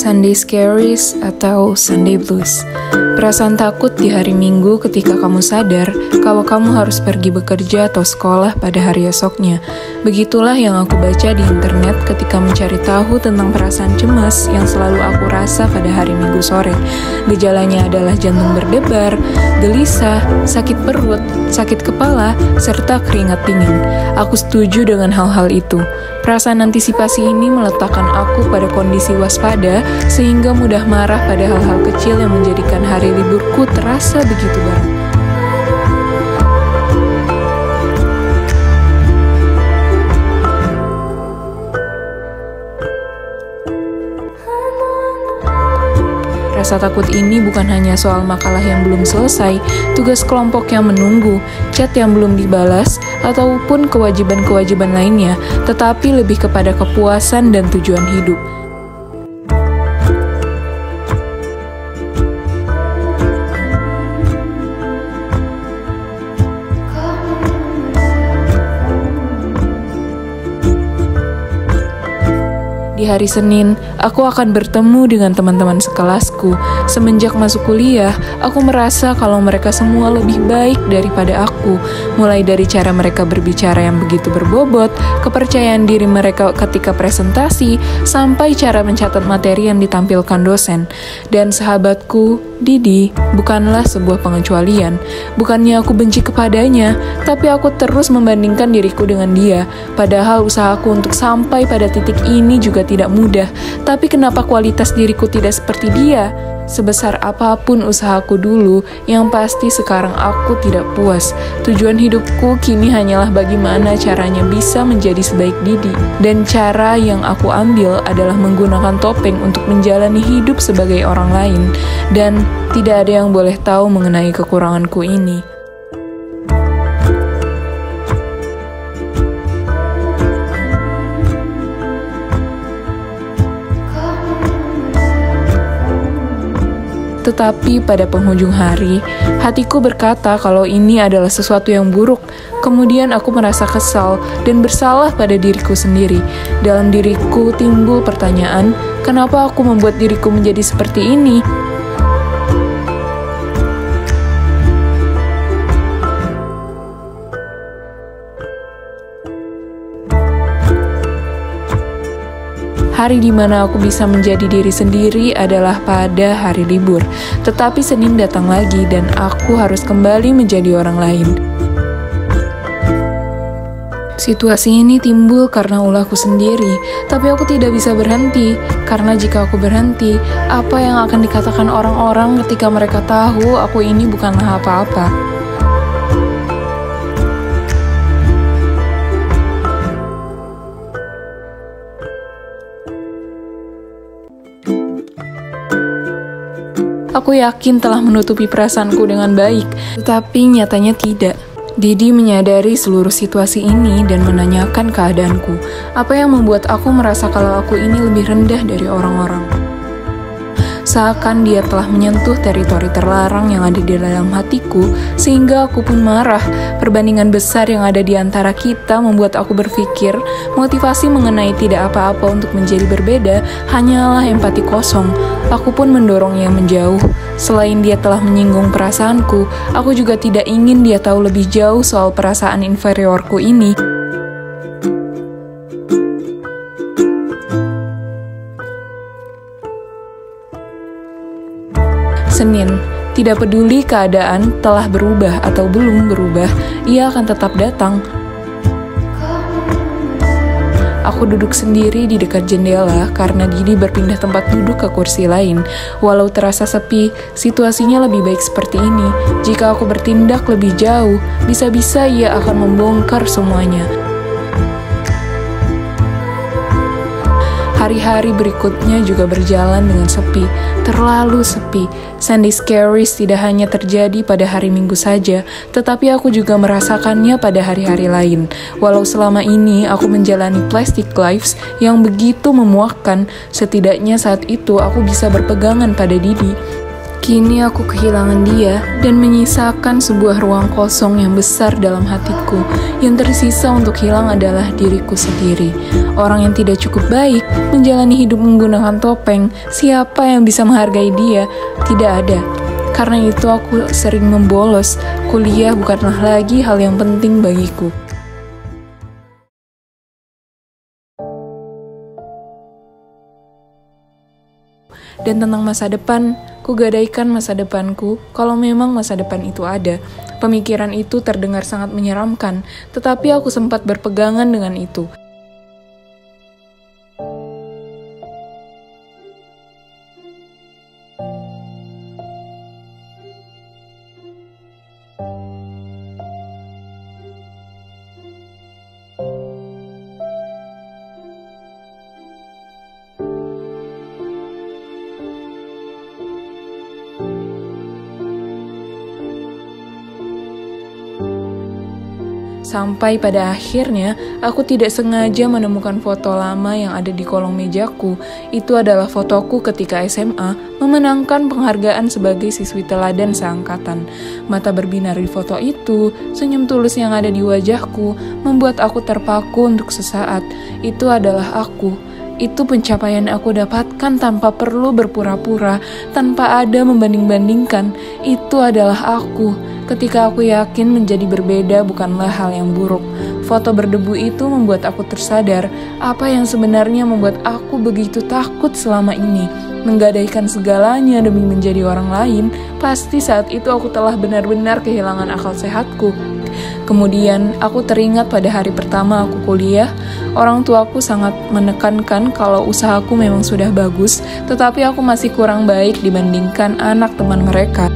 Sunday Scaries atau Sunday Blues. Perasaan takut di hari Minggu ketika kamu sadar kalau kamu harus pergi bekerja atau sekolah pada hari esoknya. Begitulah yang aku baca di internet ketika mencari tahu tentang perasaan cemas yang selalu aku rasa pada hari Minggu sore. Gejalanya adalah jantung berdebar, gelisah, sakit perut, sakit kepala, serta keringat dingin. Aku setuju dengan hal-hal itu. Perasaan antisipasi ini meletakkan aku pada kondisi waspada sehingga mudah marah pada hal-hal kecil yang menjadikan hari liburku terasa begitu berat. Rasa takut ini bukan hanya soal makalah yang belum selesai, tugas kelompok yang menunggu, chat yang belum dibalas, ataupun kewajiban-kewajiban lainnya, tetapi lebih kepada kepuasan dan tujuan hidup. Di hari Senin, aku akan bertemu dengan teman-teman sekelasku. Semenjak masuk kuliah, aku merasa kalau mereka semua lebih baik daripada aku. Mulai dari cara mereka berbicara yang begitu berbobot, kepercayaan diri mereka ketika presentasi, sampai cara mencatat materi yang ditampilkan dosen. Dan sahabatku, Didi, bukanlah sebuah pengecualian. Bukannya aku benci kepadanya, tapi aku terus membandingkan diriku dengan dia. Padahal usahaku untuk sampai pada titik ini juga tidak mudah. Tapi kenapa kualitas diriku tidak seperti dia? Sebesar apapun usahaku dulu, yang pasti sekarang aku tidak puas. Tujuan hidupku kini hanyalah bagaimana caranya bisa menjadi sebaik Didi. Dan cara yang aku ambil adalah menggunakan topeng untuk menjalani hidup sebagai orang lain. Dan tidak ada yang boleh tahu mengenai kekuranganku ini. Tetapi pada penghujung hari, hatiku berkata kalau ini adalah sesuatu yang buruk. Kemudian aku merasa kesal dan bersalah pada diriku sendiri. Dalam diriku timbul pertanyaan, kenapa aku membuat diriku menjadi seperti ini? Hari di mana aku bisa menjadi diri sendiri adalah pada hari libur. Tetapi Senin datang lagi dan aku harus kembali menjadi orang lain. Situasi ini timbul karena ulahku sendiri, tapi aku tidak bisa berhenti. Karena jika aku berhenti, apa yang akan dikatakan orang-orang ketika mereka tahu aku ini bukanlah apa-apa? Aku yakin telah menutupi perasaanku dengan baik, tetapi nyatanya tidak. Didi menyadari seluruh situasi ini dan menanyakan keadaanku. Apa yang membuat aku merasa kalau aku ini lebih rendah dari orang-orang? Seakan dia telah menyentuh teritori terlarang yang ada di dalam hatiku, sehingga aku pun marah. Perbandingan besar yang ada di antara kita membuat aku berpikir, motivasi mengenai tidak apa-apa untuk menjadi berbeda hanyalah empati kosong. Aku pun mendorongnya menjauh. Selain dia telah menyinggung perasaanku, aku juga tidak ingin dia tahu lebih jauh soal perasaan inferiorku ini. Senin, tidak peduli keadaan telah berubah atau belum berubah, ia akan tetap datang. Aku duduk sendiri di dekat jendela karena Didi berpindah tempat duduk ke kursi lain. Walau terasa sepi, situasinya lebih baik seperti ini. Jika aku bertindak lebih jauh, bisa-bisa ia akan membongkar semuanya. Hari-hari berikutnya juga berjalan dengan sepi, terlalu sepi. Sunday Scaries tidak hanya terjadi pada hari Minggu saja, tetapi aku juga merasakannya pada hari-hari lain. Walau selama ini aku menjalani plastic lives yang begitu memuakkan, setidaknya saat itu aku bisa berpegangan pada Didi. Kini aku kehilangan dia dan menyisakan sebuah ruang kosong yang besar dalam hatiku. Yang tersisa untuk hilang adalah diriku sendiri. Orang yang tidak cukup baik, menjalani hidup menggunakan topeng. Siapa yang bisa menghargai dia? Tidak ada. Karena itu aku sering membolos. Kuliah bukanlah lagi hal yang penting bagiku. Dan tentang masa depan, ku gadaikan masa depanku kalau memang masa depan itu ada. Pemikiran itu terdengar sangat menyeramkan, tetapi aku sempat berpegangan dengan itu. Sampai pada akhirnya, aku tidak sengaja menemukan foto lama yang ada di kolong mejaku. Itu adalah fotoku ketika SMA, memenangkan penghargaan sebagai siswi teladan seangkatan. Mata berbinar di foto itu, senyum tulus yang ada di wajahku, membuat aku terpaku untuk sesaat. Itu adalah aku. Itu pencapaian aku dapatkan tanpa perlu berpura-pura, tanpa ada membanding-bandingkan. Itu adalah aku. Ketika aku yakin menjadi berbeda bukanlah hal yang buruk. Foto berdebu itu membuat aku tersadar apa yang sebenarnya membuat aku begitu takut selama ini. Menggadaikan segalanya demi menjadi orang lain, pasti saat itu aku telah benar-benar kehilangan akal sehatku. Kemudian aku teringat pada hari pertama aku kuliah, orang tuaku sangat menekankan kalau usahaku memang sudah bagus, tetapi aku masih kurang baik dibandingkan anak teman mereka.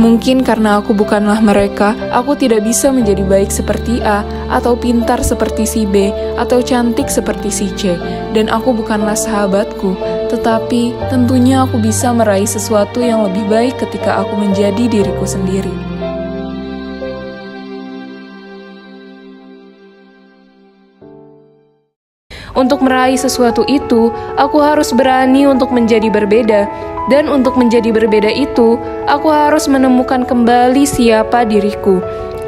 Mungkin karena aku bukanlah mereka, aku tidak bisa menjadi baik seperti A, atau pintar seperti si B, atau cantik seperti si C. Dan aku bukanlah sahabatku, tetapi tentunya aku bisa meraih sesuatu yang lebih baik ketika aku menjadi diriku sendiri. Untuk meraih sesuatu itu, aku harus berani untuk menjadi berbeda. Dan untuk menjadi berbeda itu, aku harus menemukan kembali siapa diriku.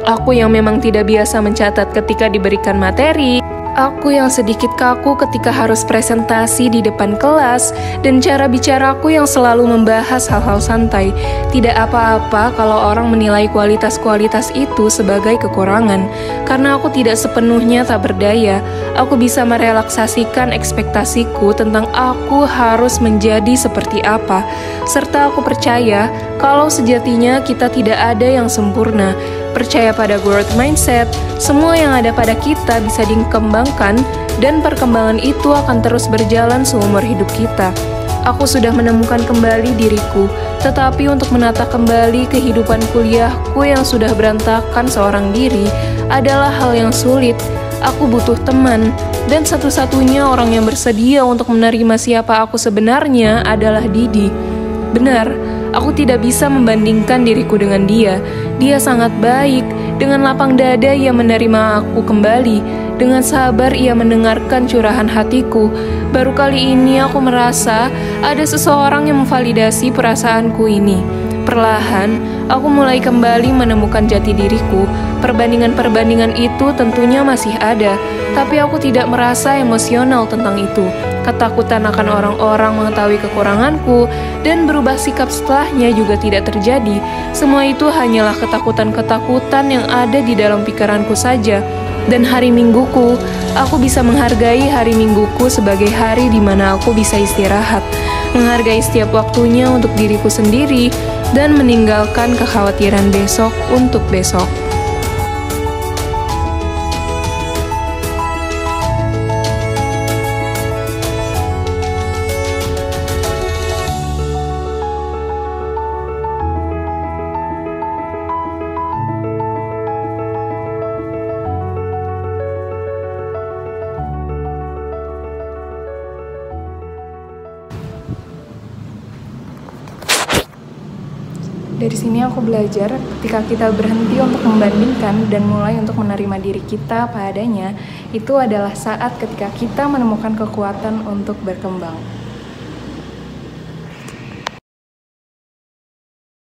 Aku yang memang tidak biasa mencatat ketika diberikan materi. Aku yang sedikit kaku ketika harus presentasi di depan kelas, dan cara bicaraku yang selalu membahas hal-hal santai. Tidak apa-apa kalau orang menilai kualitas-kualitas itu sebagai kekurangan, karena aku tidak sepenuhnya tak berdaya. Aku bisa merelaksasikan ekspektasiku tentang aku harus menjadi seperti apa, serta aku percaya kalau sejatinya kita tidak ada yang sempurna. Percaya pada growth mindset, semua yang ada pada kita bisa dikembangkan dan perkembangan itu akan terus berjalan seumur hidup kita. Aku sudah menemukan kembali diriku, tetapi untuk menata kembali kehidupan kuliahku yang sudah berantakan seorang diri adalah hal yang sulit. Aku butuh teman, dan satu-satunya orang yang bersedia untuk menerima siapa aku sebenarnya adalah Didi. Benar, aku tidak bisa membandingkan diriku dengan dia. Dia sangat baik. Dengan lapang dada ia menerima aku kembali. Dengan sabar ia mendengarkan curahan hatiku. Baru kali ini aku merasa ada seseorang yang memvalidasi perasaanku ini. Perlahan, aku mulai kembali menemukan jati diriku. Perbandingan-perbandingan itu tentunya masih ada, tapi aku tidak merasa emosional tentang itu. Ketakutan akan orang-orang mengetahui kekuranganku dan berubah sikap setelahnya juga tidak terjadi. Semua itu hanyalah ketakutan-ketakutan yang ada di dalam pikiranku saja. Dan hari Mingguku, aku bisa menghargai hari Mingguku sebagai hari di mana aku bisa istirahat, menghargai setiap waktunya untuk diriku sendiri, dan meninggalkan kekhawatiran besok untuk besok. Dari sini aku belajar ketika kita berhenti untuk membandingkan dan mulai untuk menerima diri kita padanya, itu adalah saat ketika kita menemukan kekuatan untuk berkembang.